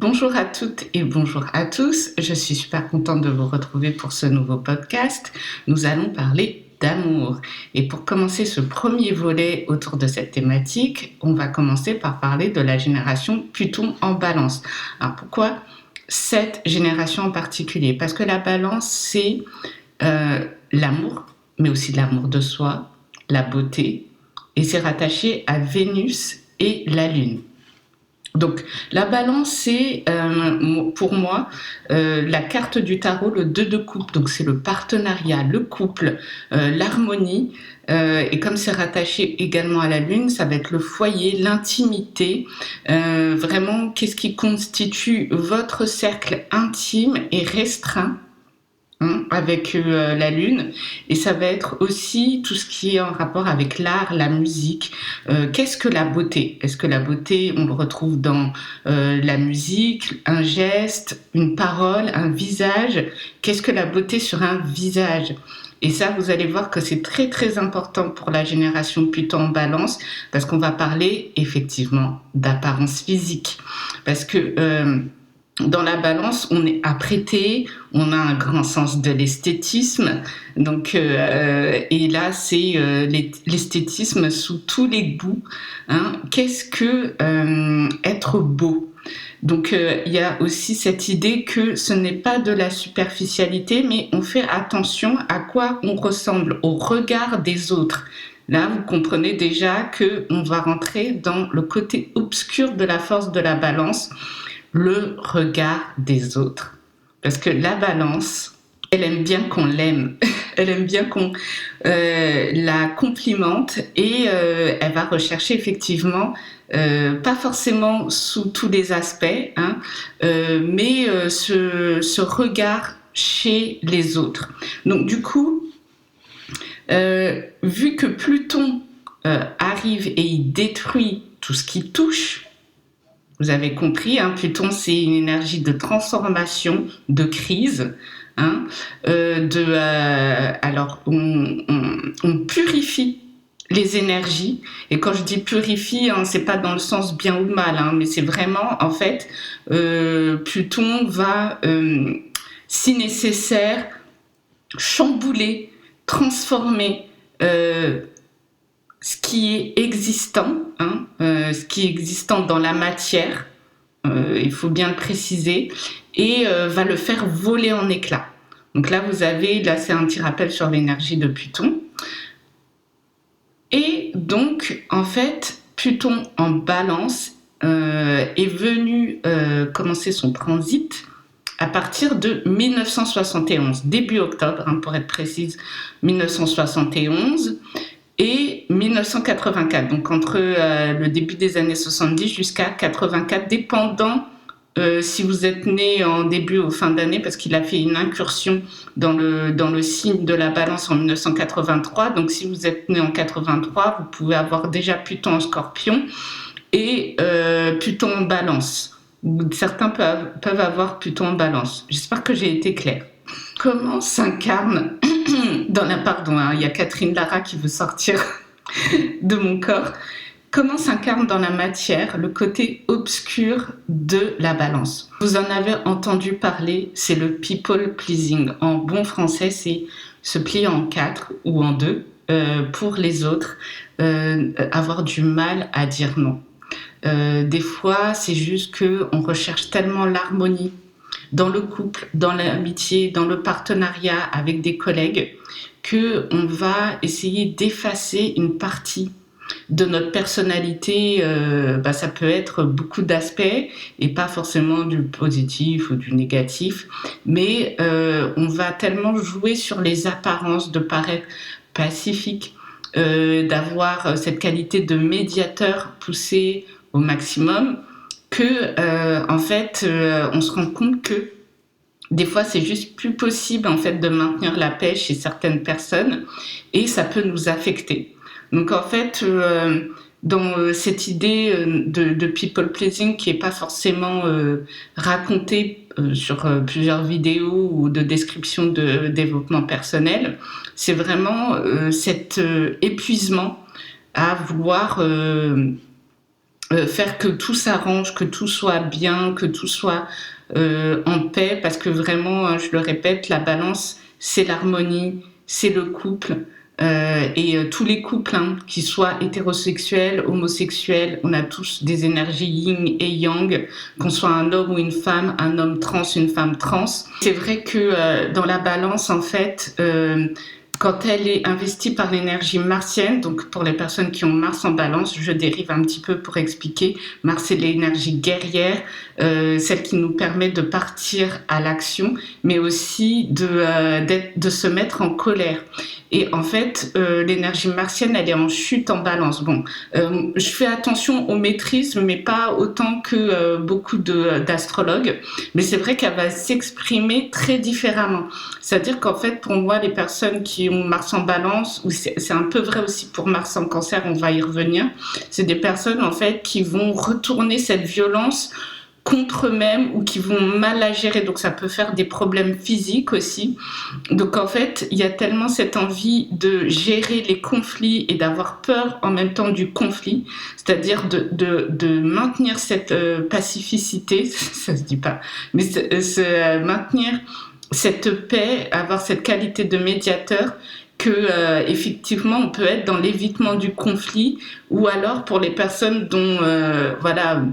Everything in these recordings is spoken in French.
Bonjour à toutes et bonjour à tous. Je suis super contente de vous retrouver pour ce nouveau podcast. Nous allons parler d'amour. Et pour commencer ce premier volet autour de cette thématique, on va commencer par parler de la génération Pluton en Balance. Alors pourquoi cette génération en particulier? Parce que la Balance, c'est l'amour, mais aussi l'amour de soi, la beauté, et c'est rattaché à Vénus et la Lune. Donc la balance, c'est pour moi la carte du tarot, le 2 de coupe. Donc c'est le partenariat, le couple, l'harmonie. Et comme c'est rattaché également à la lune, ça va être le foyer, l'intimité. Vraiment, qu'est-ce qui constitue votre cercle intime et restreint avec la lune, et ça va être aussi tout ce qui est en rapport avec l'art, la musique. Qu'est-ce que la beauté? Est-ce que la beauté, on le retrouve dans la musique, un geste, une parole, un visage? Qu'est-ce que la beauté sur un visage? Et ça, vous allez voir que c'est très très important pour la génération Pluton en Balance, parce qu'on va parler effectivement d'apparence physique, parce que dans la balance, on est apprêté, on a un grand sens de l'esthétisme. Donc, et là, c'est l'esthétisme sous tous les bouts. Qu'est-ce que être beau? Donc, il y a aussi cette idée que ce n'est pas de la superficialité, mais on fait attention à quoi on ressemble, au regard des autres. Là, vous comprenez déjà qu'on va rentrer dans le côté obscur de la force de la balance, le regard des autres. Parce que la balance, elle aime bien qu'on l'aime, elle aime bien qu'on la complimente, et elle va rechercher effectivement, pas forcément sous tous les aspects, mais ce regard chez les autres. Donc du coup, vu que Pluton arrive et il détruit tout ce qui touche, vous avez compris, Pluton, c'est une énergie de transformation, de crise. Alors, on purifie les énergies. Et quand je dis purifie, c'est pas dans le sens bien ou mal, mais c'est vraiment, en fait, Pluton va, si nécessaire, chambouler, transformer ce qui est existant, ce qui est existant dans la matière, il faut bien le préciser, et va le faire voler en éclats. Donc là, c'est un petit rappel sur l'énergie de Pluton. Et donc, en fait, Pluton en Balance est venu commencer son transit à partir de 1971, début octobre, pour être précise, 1971, et 1984, donc entre le début des années 70 jusqu'à 84, dépendant si vous êtes né en début ou fin d'année, parce qu'il a fait une incursion dans le signe de la Balance en 1983. Donc si vous êtes né en 83, vous pouvez avoir déjà Pluton en Scorpion et Pluton en Balance. Certains peuvent avoir Pluton en Balance. J'espère que j'ai été claire. Comment s'incarne il y a Catherine Lara qui veut sortir de mon corps. Comment s'incarne dans la matière le côté obscur de la balance? Vous en avez entendu parler, c'est le people pleasing. En bon français, c'est se plier en 4 ou en 2 pour les autres, avoir du mal à dire non. Des fois, c'est juste qu'on recherche tellement l'harmonie dans le couple, dans l'amitié, dans le partenariat avec des collègues, qu'on va essayer d'effacer une partie de notre personnalité. Ça peut être beaucoup d'aspects et pas forcément du positif ou du négatif, mais on va tellement jouer sur les apparences, de paraître pacifique, d'avoir cette qualité de médiateur poussée au maximum, que en fait on se rend compte que des fois c'est juste plus possible en fait de maintenir la paix chez certaines personnes, et ça peut nous affecter. Donc en fait dans cette idée de people pleasing qui est pas forcément racontée sur plusieurs vidéos ou de description de développement personnel, c'est vraiment cet épuisement à vouloir faire que tout s'arrange, que tout soit bien, que tout soit en paix, parce que vraiment, je le répète, la balance, c'est l'harmonie, c'est le couple. Tous les couples, qu'ils soient hétérosexuels, homosexuels, on a tous des énergies yin et yang, qu'on soit un homme ou une femme, un homme trans, une femme trans. C'est vrai que dans la balance, en fait, quand elle est investie par l'énergie martienne, donc pour les personnes qui ont Mars en balance, je dérive un petit peu pour expliquer, Mars c'est l'énergie guerrière, celle qui nous permet de partir à l'action, mais aussi de se mettre en colère. Et en fait, l'énergie martienne, elle est en chute en balance. Bon, je fais attention aux maîtrises, mais pas autant que beaucoup d'astrologues. Mais c'est vrai qu'elle va s'exprimer très différemment. C'est-à-dire qu'en fait, pour moi, les personnes qui ont Mars en balance, ou c'est un peu vrai aussi pour Mars en cancer, on va y revenir, c'est des personnes en fait qui vont retourner cette violence contre eux-mêmes ou qui vont mal la gérer. Donc ça peut faire des problèmes physiques aussi. Donc en fait, il y a tellement cette envie de gérer les conflits et d'avoir peur en même temps du conflit, c'est-à-dire de maintenir cette pacificité, ça se dit pas, mais maintenir cette paix, avoir cette qualité de médiateur, que effectivement on peut être dans l'évitement du conflit, ou alors pour les personnes dont voilà,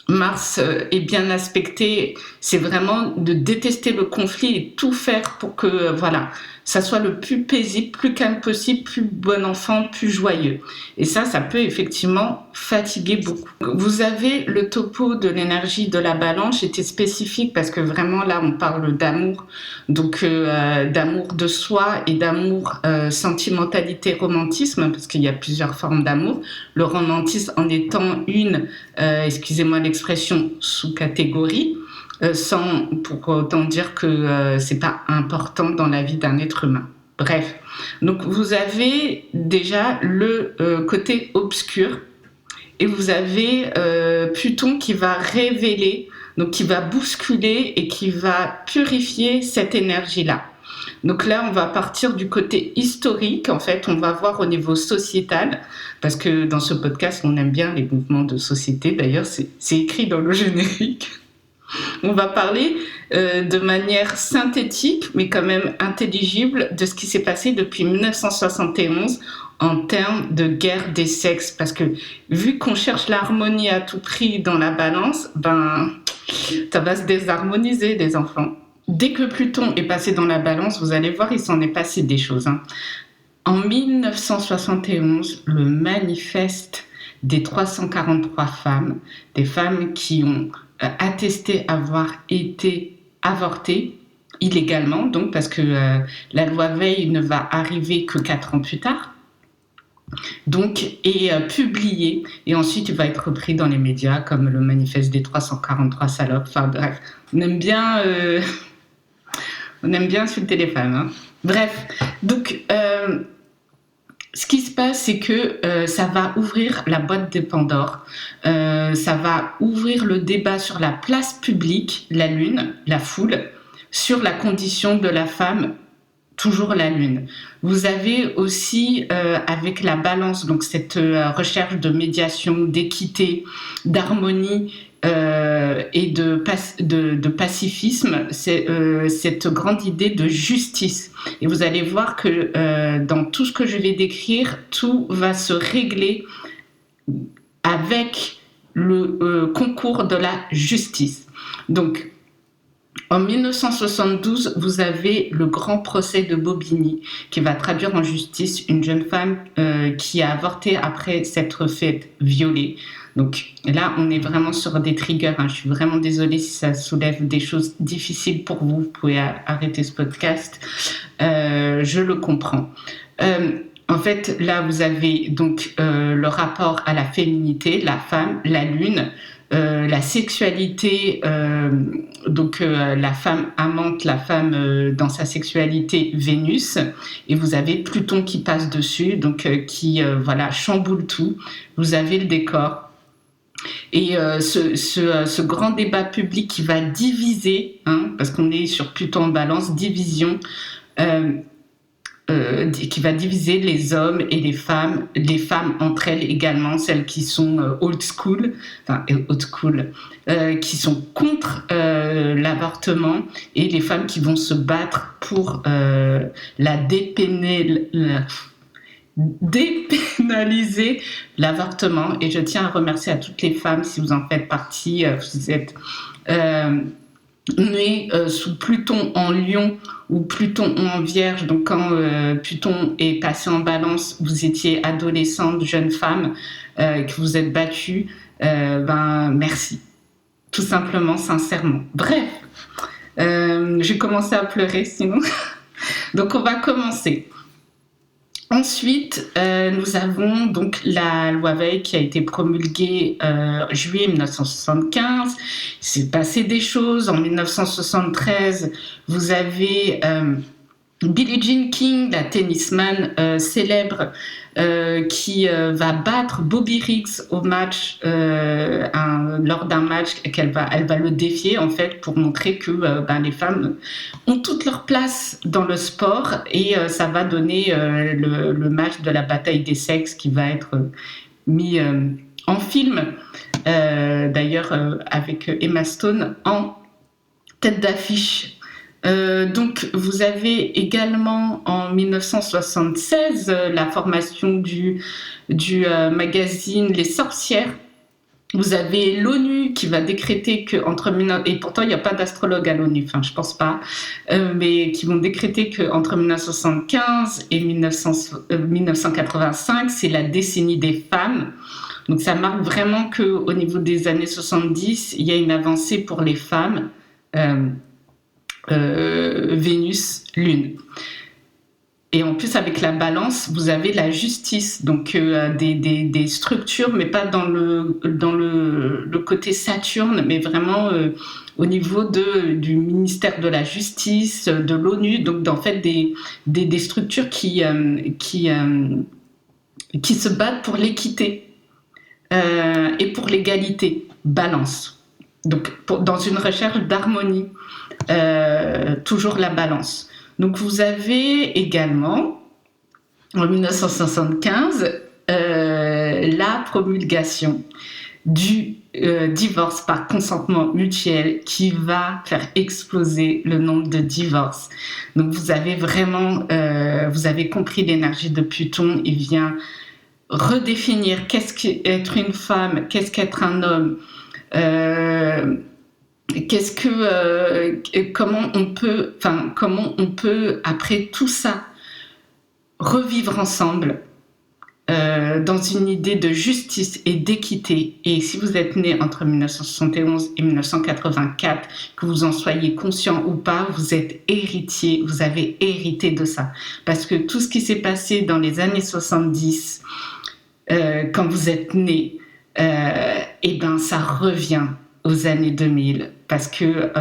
Mars est bien aspecté, c'est vraiment de détester le conflit et tout faire pour que voilà, ça soit le plus paisible, plus calme possible, plus bon enfant, plus joyeux. Et ça peut effectivement fatiguer beaucoup. Vous avez le topo de l'énergie de la balance, j'étais spécifique parce que vraiment là on parle d'amour, donc d'amour de soi et d'amour, sentimentalité, romantisme, parce qu'il y a plusieurs formes d'amour. Le romantisme en étant une, excusez-moi l'expression, sous-catégorie, sans pour autant dire que c'est pas important dans la vie d'un être humain. Bref, donc vous avez déjà le côté obscur, et vous avez Pluton qui va révéler, donc qui va bousculer et qui va purifier cette énergie-là. Donc là, on va partir du côté historique, en fait, on va voir au niveau sociétal, parce que dans ce podcast, on aime bien les mouvements de société, d'ailleurs, c'est écrit dans le générique. On va parler de manière synthétique, mais quand même intelligible, de ce qui s'est passé depuis 1971 en termes de guerre des sexes. Parce que vu qu'on cherche l'harmonie à tout prix dans la balance, ça va se désharmoniser, les enfants. Dès que Pluton est passé dans la balance, vous allez voir, il s'en est passé des choses. En 1971, le manifeste des 343 femmes, des femmes qui ont attesté avoir été avortées illégalement, donc parce que la loi Veil ne va arriver que 4 ans plus tard, donc est publié, et ensuite il va être repris dans les médias comme le manifeste des 343 salopes. Enfin bref, on aime bien insulter les femmes. Bref, donc ce qui se passe, c'est que ça va ouvrir la boîte de Pandore, ça va ouvrir le débat sur la place publique, la Lune, la foule, sur la condition de la femme, toujours la Lune. Vous avez aussi, avec la balance, donc cette recherche de médiation, d'équité, d'harmonie, et de pacifisme, c'est cette grande idée de justice. Et vous allez voir que dans tout ce que je vais décrire, tout va se régler avec le concours de la justice. Donc, en 1972, vous avez le grand procès de Bobigny qui va traduire en justice une jeune femme qui a avorté après s'être faite violer. Donc là, on est vraiment sur des triggers. Je suis vraiment désolée si ça soulève des choses difficiles pour vous. Vous pouvez arrêter ce podcast. Je le comprends. En fait, là, vous avez donc le rapport à la féminité, la femme, la lune, la sexualité, la femme amante, la femme dans sa sexualité, Vénus, et vous avez Pluton qui passe dessus, donc qui chamboule tout. Vous avez le décor. Et ce grand débat public qui va diviser, parce qu'on est sur Pluton en balance, division, qui va diviser les hommes et les femmes entre elles également, celles qui sont old school, qui sont contre l'avortement, et les femmes qui vont se battre pour dépénaliser l'avortement. Et je tiens à remercier à toutes les femmes, si vous en faites partie, vous êtes née sous Pluton en Lion ou Pluton en Vierge. Donc quand Pluton est passé en Balance, vous étiez adolescente, jeune femme, que vous êtes battue, merci, tout simplement, sincèrement. Bref, j'ai commencé à pleurer sinon. Donc on va commencer. Ensuite, nous avons donc la loi Veil qui a été promulguée juillet 1975. Il s'est passé des choses. En 1973, vous avez Billie Jean King, la tennisman célèbre, qui va battre Bobby Riggs au match, lors d'un match elle va le défier en fait pour montrer que les femmes ont toute leur place dans le sport, et ça va donner le match de la bataille des sexes qui va être mis en film, d'ailleurs avec Emma Stone en tête d'affiche. Donc vous avez également en 1976 la formation du magazine Les Sorcières. Vous avez l'ONU qui va décréter que et pourtant il n'y a pas d'astrologue à l'ONU, je pense pas, mais qui vont décréter que entre 1975 et 1985 c'est la décennie des femmes. Donc ça marque vraiment que au niveau des années 70 il y a une avancée pour les femmes. Vénus, Lune. Et en plus, avec la Balance, vous avez la justice, donc des structures, mais pas dans le côté Saturne, mais vraiment au niveau du ministère de la Justice, de l'ONU, donc en fait des structures qui se battent pour l'équité et pour l'égalité. Balance. Donc dans une recherche d'harmonie. Toujours la Balance. Donc vous avez également en 1975 la promulgation du divorce par consentement mutuel qui va faire exploser le nombre de divorces. Donc vous avez vraiment vous avez compris l'énergie de Pluton. Il vient redéfinir qu'est-ce qu'être une femme, qu'est-ce qu'être un homme, comment on peut après tout ça revivre ensemble dans une idée de justice et d'équité. Et si vous êtes né entre 1971 et 1984, que vous en soyez conscient ou pas, vous êtes héritier, vous avez hérité de ça, parce que tout ce qui s'est passé dans les années 70 quand vous êtes né, ça revient aux années 2000, parce que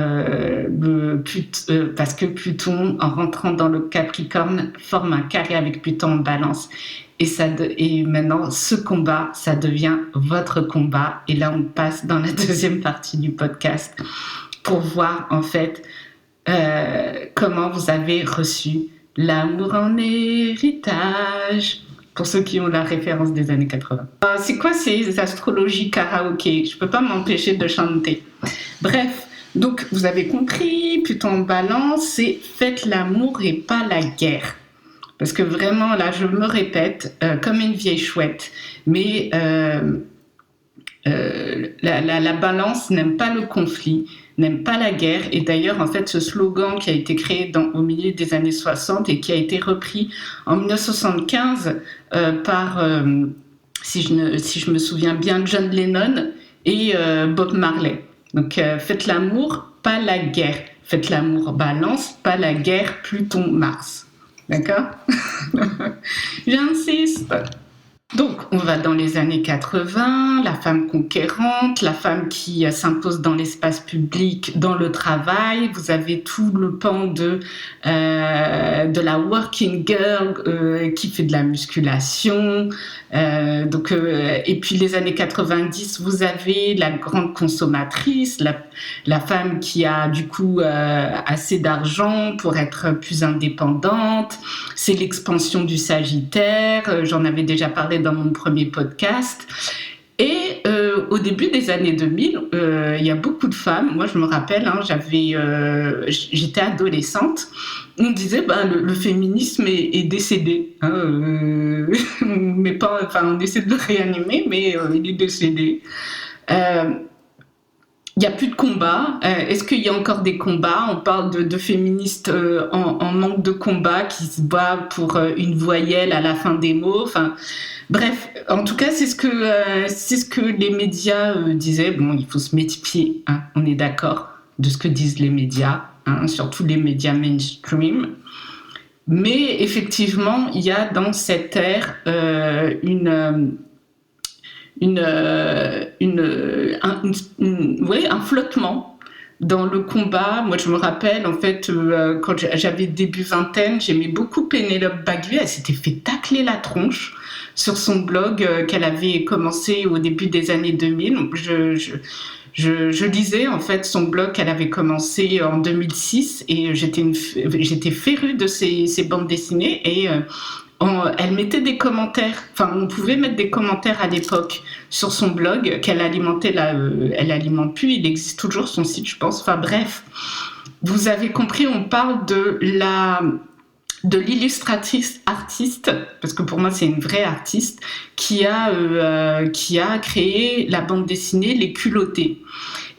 Pluton, en rentrant dans le Capricorne, forme un carré avec Pluton en Balance. Et maintenant, ce combat, ça devient votre combat. Et là, on passe dans la deuxième partie du podcast pour voir, en fait, comment vous avez reçu l'amour en héritage. Pour ceux qui ont la référence des années 80. C'est quoi ces astrologies karaoké ? Je peux pas m'empêcher de chanter. Bref, donc vous avez compris, Pluton en Balance, c'est faites l'amour et pas la guerre. Parce que vraiment, là, je me répète comme une vieille chouette, mais la Balance n'aime pas le conflit, n'aime pas la guerre. Et d'ailleurs, en fait, ce slogan qui a été créé au milieu des années 60 et qui a été repris en 1975 par, si je me souviens bien, John Lennon et Bob Marley. Donc, faites l'amour, pas la guerre. Faites l'amour Balance, pas la guerre Pluton-Mars. D'accord ? J'insiste. Donc, on va dans les années 80, la femme conquérante, la femme qui s'impose dans l'espace public, dans le travail. Vous avez tout le pan de la working girl qui fait de la musculation. Et puis les années 90, vous avez la grande consommatrice, la femme qui a du coup assez d'argent pour être plus indépendante. C'est l'expansion du Sagittaire. J'en avais déjà parlé dans mon premier podcast. Et au début des années 2000, il y a beaucoup de femmes. Moi, je me rappelle, j'étais adolescente. On disait, le féminisme est décédé. Mais pas, on essaie de le réanimer, mais il est décédé. Il n'y a plus de combat. Est-ce qu'il y a encore des combats? On parle de féministes en manque de combat qui se battent pour une voyelle à la fin des mots. Bref, en tout cas, c'est ce que les médias disaient. Bon, il faut se méfier, on est d'accord, de ce que disent les médias, surtout les médias mainstream. Mais effectivement, il y a dans cette ère un flottement dans le combat. Moi, je me rappelle, en fait, quand j'avais début vingtaine, j'aimais beaucoup Pénélope Bagieux. Elle s'était fait tacler la tronche sur son blog qu'elle avait commencé au début des années 2000. Je lisais en fait son blog qu'elle avait commencé en 2006 et j'étais férue de ses bandes dessinées et elle mettait des commentaires, on pouvait mettre des commentaires à l'époque sur son blog qu'elle alimentait là, elle alimente plus, il existe toujours son site je pense, bref, vous avez compris, on parle de l'illustratrice artiste, parce que pour moi c'est une vraie artiste, qui a créé la bande dessinée Les Culottés.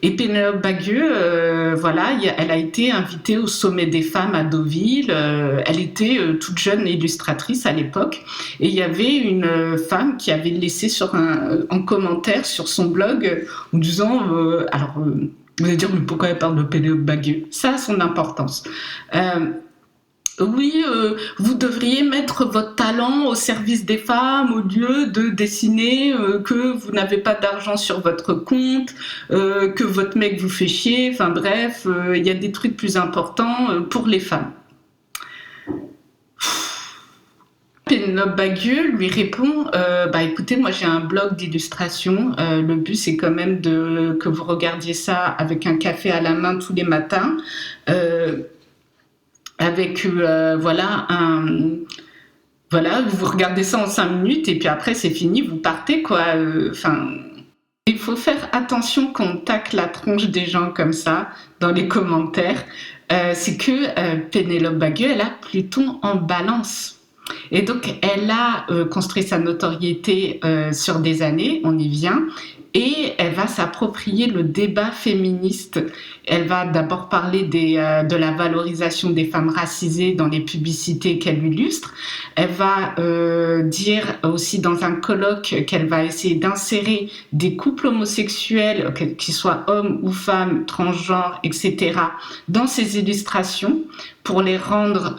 Et Pénélope Bagieux, elle a été invitée au Sommet des femmes à Deauville. Elle était toute jeune illustratrice à l'époque. Et il y avait une femme qui avait laissé en commentaire sur son blog en disant vous allez dire, mais pourquoi elle parle de Pénélope Bagieux? Ça a son importance. Oui, vous devriez mettre votre talent au service des femmes au lieu de dessiner que vous n'avez pas d'argent sur votre compte, que votre mec vous fait chier, bref, il y a des trucs plus importants pour les femmes. Pénélope Bagieux lui répond écoutez, moi j'ai un blog d'illustration, le but c'est quand même que vous regardiez ça avec un café à la main tous les matins, avec vous regardez ça en 5 minutes et puis après c'est fini, vous partez quoi. Il faut faire attention quand on tacle la tronche des gens comme ça dans les commentaires. C'est que Pénélope Bagieux, elle a Pluton en Balance. Et donc, elle a construit sa notoriété sur des années, on y vient, et elle va s'approprier le débat féministe. Elle va d'abord parler de la valorisation des femmes racisées dans les publicités qu'elle illustre. Elle va dire aussi dans un colloque qu'elle va essayer d'insérer des couples homosexuels, qu'ils soient hommes ou femmes, transgenres, etc., dans ses illustrations pour les rendre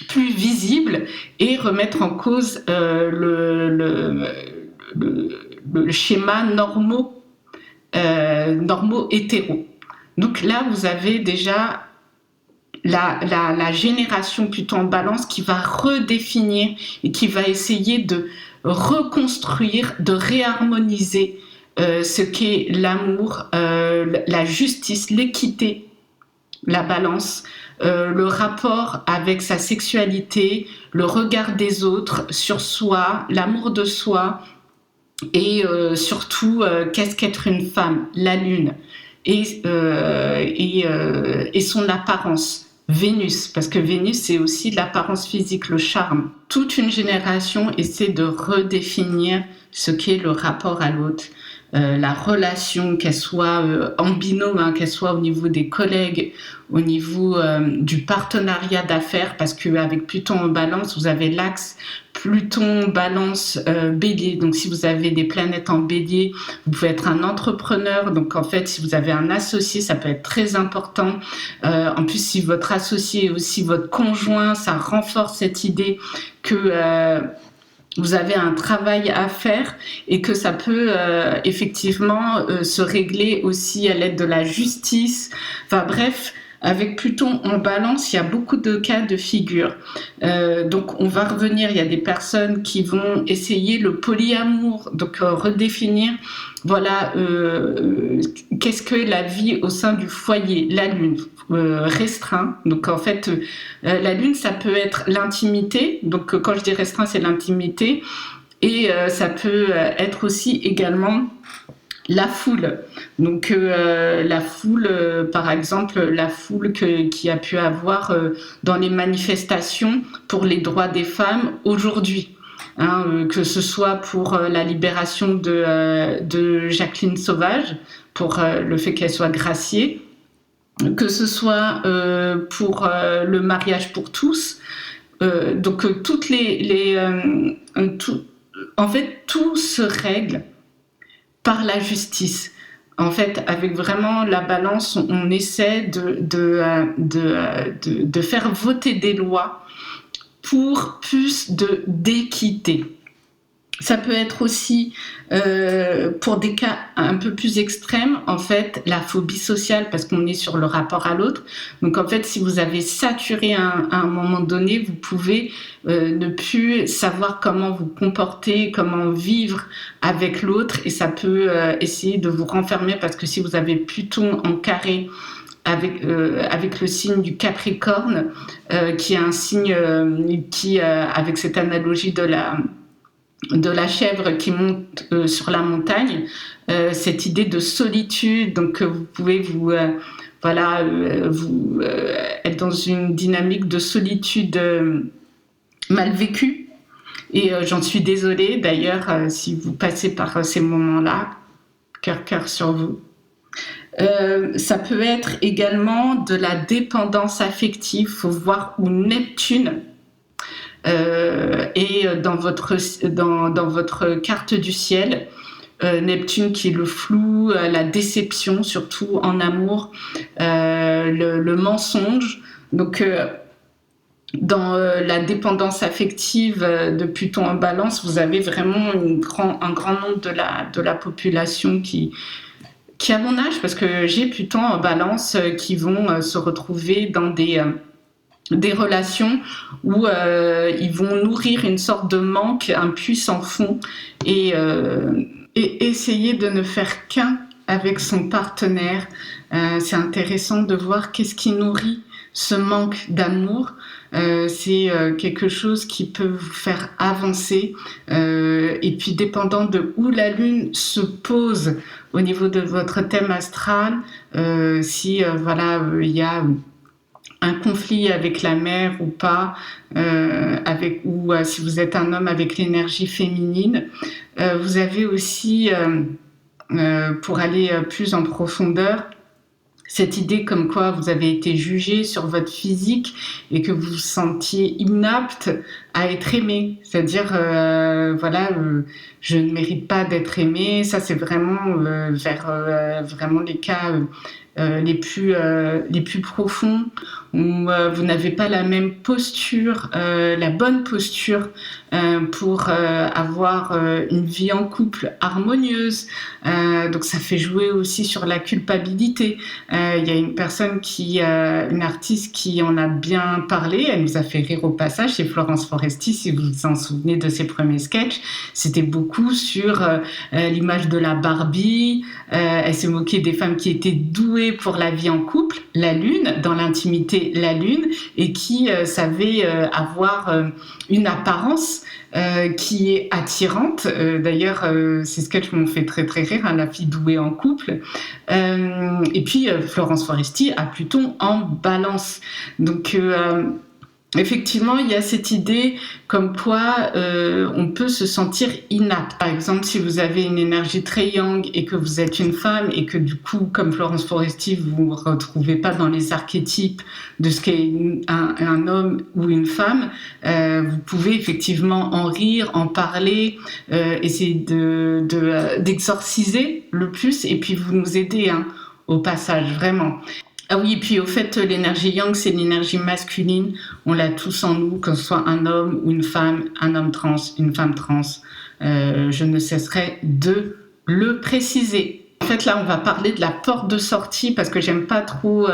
plus visibles et remettre en cause le schéma normaux hétéro. Donc là, vous avez déjà la génération plutôt en Balance qui va redéfinir et qui va essayer de reconstruire, de réharmoniser ce qu'est l'amour, la justice, l'équité, la Balance, le rapport avec sa sexualité, le regard des autres sur soi, l'amour de soi, et surtout qu'est-ce qu'être une femme, la lune et son apparence, Vénus, parce que Vénus c'est aussi l'apparence physique, le charme. Toute une génération essaie de redéfinir ce qu'est le rapport à l'autre, la relation, qu'elle soit en binôme, qu'elle soit au niveau des collègues, au niveau du partenariat d'affaires, parce qu'avec Pluton en Balance, vous avez l'axe Pluton, Balance, Bélier. Donc, si vous avez des planètes en Bélier, vous pouvez être un entrepreneur. Donc, en fait, si vous avez un associé, ça peut être très important. En plus, si votre associé est aussi votre conjoint, ça renforce cette idée que vous avez un travail à faire et que ça peut effectivement se régler aussi à l'aide de la justice. Enfin bref, avec Pluton en Balance, il y a beaucoup de cas de figure. Donc on va revenir, il y a des personnes qui vont essayer le polyamour, donc redéfinir, voilà, qu'est-ce que la vie au sein du foyer, la lune, restreint. Donc en fait, la lune, ça peut être l'intimité. Donc quand je dis restreint, c'est l'intimité. Et ça peut être aussi également la foule. Donc la foule, par exemple, la foule qui a pu avoir dans les manifestations pour les droits des femmes aujourd'hui. Hein, que ce soit pour la libération de Jacqueline Sauvage, pour le fait qu'elle soit graciée, que ce soit pour le mariage pour tous. Donc toutes en fait, tout se règle par la justice. En fait, avec vraiment la balance, on essaie de faire voter des lois pour plus d'équité. Ça peut être aussi, pour des cas un peu plus extrêmes, en fait, la phobie sociale, parce qu'on est sur le rapport à l'autre. Donc, en fait, si vous avez saturé à un moment donné, vous pouvez ne plus savoir comment vous comporter, comment vivre avec l'autre, et ça peut essayer de vous renfermer, parce que si vous avez Pluton en carré, avec le signe du Capricorne, qui est un signe qui, avec cette analogie de la chèvre qui monte sur la montagne, cette idée de solitude, donc vous pouvez être dans une dynamique de solitude mal vécue, et j'en suis désolée d'ailleurs si vous passez par ces moments-là, cœur sur vous. Ça peut être également de la dépendance affective. Il faut voir où Neptune et dans votre carte du ciel, Neptune qui est le flou, la déception, surtout en amour, le mensonge. Donc dans la dépendance affective de Pluton en Balance, vous avez vraiment un grand nombre de la population qui a mon âge, parce que j'ai Pluton en Balance qui vont se retrouver dans des relations où ils vont nourrir une sorte de manque, un puits sans fond, et essayer de ne faire qu'un avec son partenaire. C'est intéressant de voir qu'est-ce qui nourrit ce manque d'amour. C'est quelque chose qui peut vous faire avancer, et puis dépendant de où la lune se pose au niveau de votre thème astral, si il y a un conflit avec la mère ou pas, ou si vous êtes un homme avec l'énergie féminine. Vous avez aussi, pour aller plus en profondeur, cette idée comme quoi vous avez été jugé sur votre physique et que vous vous sentiez inapte à être aimé. C'est-à-dire, je ne mérite pas d'être aimé. Ça, c'est vraiment vers vraiment les cas les plus profonds, où vous n'avez pas la même posture, la bonne posture pour avoir une vie en couple harmonieuse. Donc ça fait jouer aussi sur la culpabilité. Il y a une personne une artiste qui en a bien parlé, elle nous a fait rire au passage, c'est Florence Foresti, si vous vous en souvenez de ses premiers sketchs. C'était beaucoup sur l'image de la Barbie. Elle s'est moquée des femmes qui étaient douées pour la vie en couple, la lune, dans l'intimité, la lune, et qui savaient avoir une apparence qui est attirante. D'ailleurs, ces sketchs m'ont fait très très rire, hein, la fille douée en couple. Et puis Florence Foresti a Pluton en Balance. Donc effectivement, il y a cette idée comme quoi on peut se sentir inapte. Par exemple, si vous avez une énergie très yang et que vous êtes une femme et que du coup, comme Florence Foresti, vous ne vous retrouvez pas dans les archétypes de ce qu'est un homme ou une femme, vous pouvez effectivement en rire, en parler, essayer d'exorciser le plus, et puis vous nous aidez, hein, au passage, vraiment. Ah oui, et puis au fait, l'énergie yang, c'est l'énergie masculine. On l'a tous en nous, que ce soit un homme ou une femme, un homme trans, une femme trans. Je ne cesserai de le préciser. En fait, là, on va parler de la porte de sortie parce que j'aime pas trop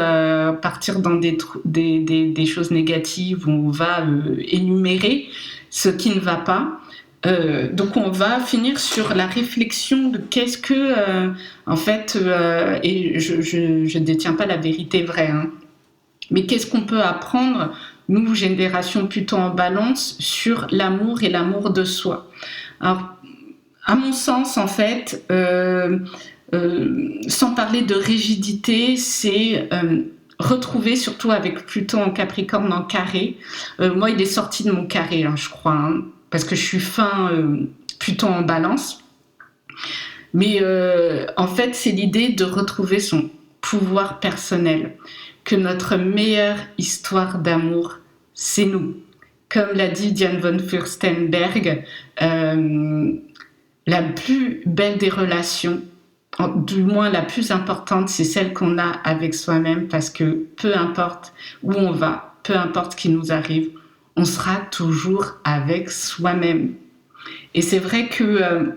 partir dans des choses négatives où on va énumérer ce qui ne va pas. Donc on va finir sur la réflexion de qu'est-ce que, en fait, et je détiens pas la vérité vraie, hein, mais qu'est-ce qu'on peut apprendre, nous, génération plutôt en balance, sur l'amour et l'amour de soi. Alors, à mon sens, en fait, sans parler de rigidité, c'est retrouver, surtout avec Pluton en Capricorne en carré. Moi, il est sorti de mon carré, hein, je crois, hein, parce que je suis fin Pluton en balance. Mais en fait, c'est l'idée de retrouver son pouvoir personnel, que notre meilleure histoire d'amour, c'est nous. Comme l'a dit Diane von Furstenberg, la plus belle des relations, du moins la plus importante, c'est celle qu'on a avec soi-même, parce que peu importe où on va, peu importe ce qui nous arrive, on sera toujours avec soi-même. Et c'est vrai que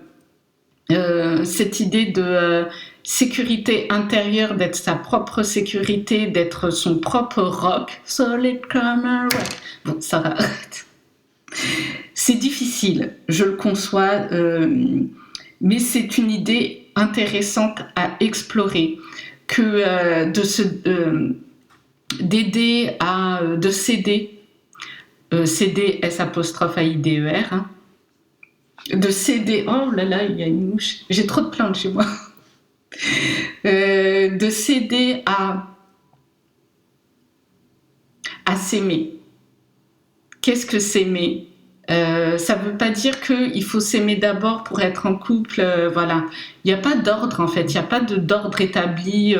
cette idée de sécurité intérieure, d'être sa propre sécurité, d'être son propre rock, solid comme un rock. Bon, ça va. C'est difficile, je le conçois, mais c'est une idée intéressante à explorer, que d'aider à de céder. Céder, S'-A-I-D-E-R, hein, de céder, oh là là, il y a une mouche, j'ai trop de plantes chez moi, de céder à s'aimer. Qu'est-ce que s'aimer ? Ça ne veut pas dire qu'il faut s'aimer d'abord pour être en couple, voilà. Il n'y a pas d'ordre en fait, il n'y a pas d'ordre établi,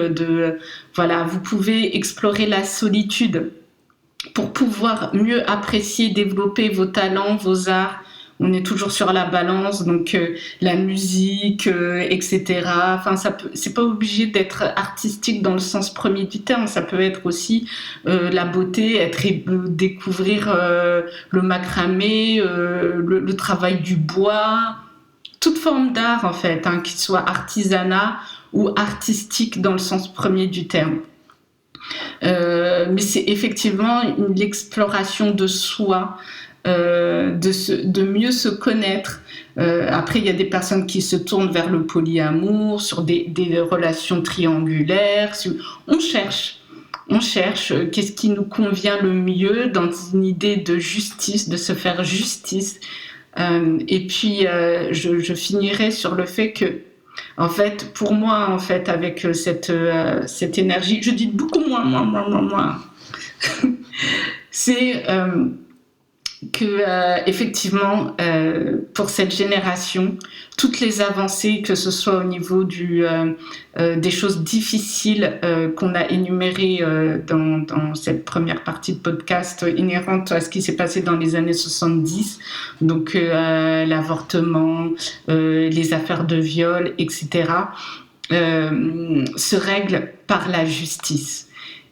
voilà. Vous pouvez explorer la solitude pour pouvoir mieux apprécier, développer vos talents, vos arts. On est toujours sur la balance, donc la musique, etc. Enfin, c'est pas obligé d'être artistique dans le sens premier du terme. Ça peut être aussi la beauté, découvrir le macramé, le travail du bois, toute forme d'art en fait, hein, qu'il soit artisanat ou artistique dans le sens premier du terme. Mais c'est effectivement l'exploration de soi, de mieux se connaître. Après, il y a des personnes qui se tournent vers le polyamour, sur des relations triangulaires. On cherche qu'est-ce qui nous convient le mieux dans une idée de justice, de se faire justice. Et puis, je finirai sur le fait que, en fait, pour moi, en fait, avec cette énergie, je dis beaucoup moins. C'est que effectivement, pour cette génération, toutes les avancées, que ce soit au niveau des choses difficiles qu'on a énumérées dans cette première partie de podcast, inhérente à ce qui s'est passé dans les années 70, donc l'avortement, les affaires de viol, etc., se règlent par la justice.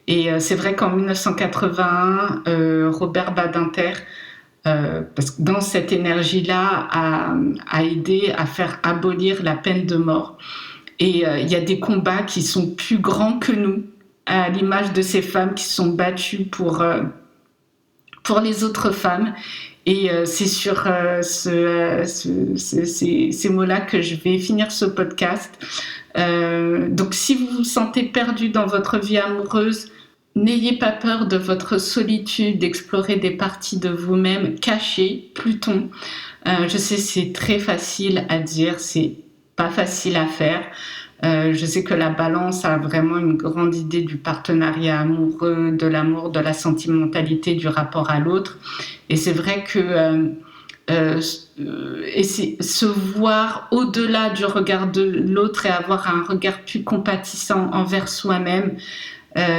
Et c'est vrai qu'en 1981, Robert Badinter, parce que dans cette énergie-là, a aidé à faire abolir la peine de mort. Et il y a des combats qui sont plus grands que nous, à l'image de ces femmes qui sont battues pour les autres femmes. Et c'est sur ces mots-là que je vais finir ce podcast. Donc si vous vous sentez perdu dans votre vie amoureuse, n'ayez pas peur de votre solitude, d'explorer des parties de vous-même cachées, Pluton. Je sais, c'est très facile à dire, c'est pas facile à faire. Je sais que la balance a vraiment une grande idée du partenariat amoureux, de l'amour, de la sentimentalité, du rapport à l'autre. Et c'est vrai que se voir au-delà du regard de l'autre et avoir un regard plus compatissant envers soi-même,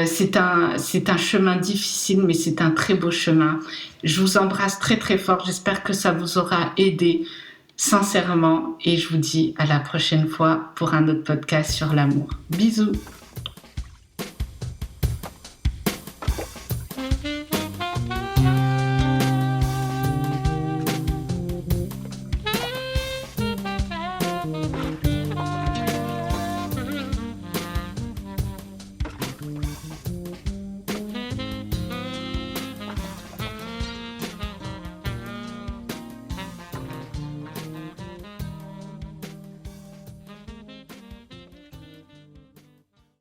c'est un chemin difficile, mais c'est un très beau chemin. Je vous embrasse très très fort, j'espère que ça vous aura aidé sincèrement, et je vous dis à la prochaine fois pour un autre podcast sur l'amour. Bisous.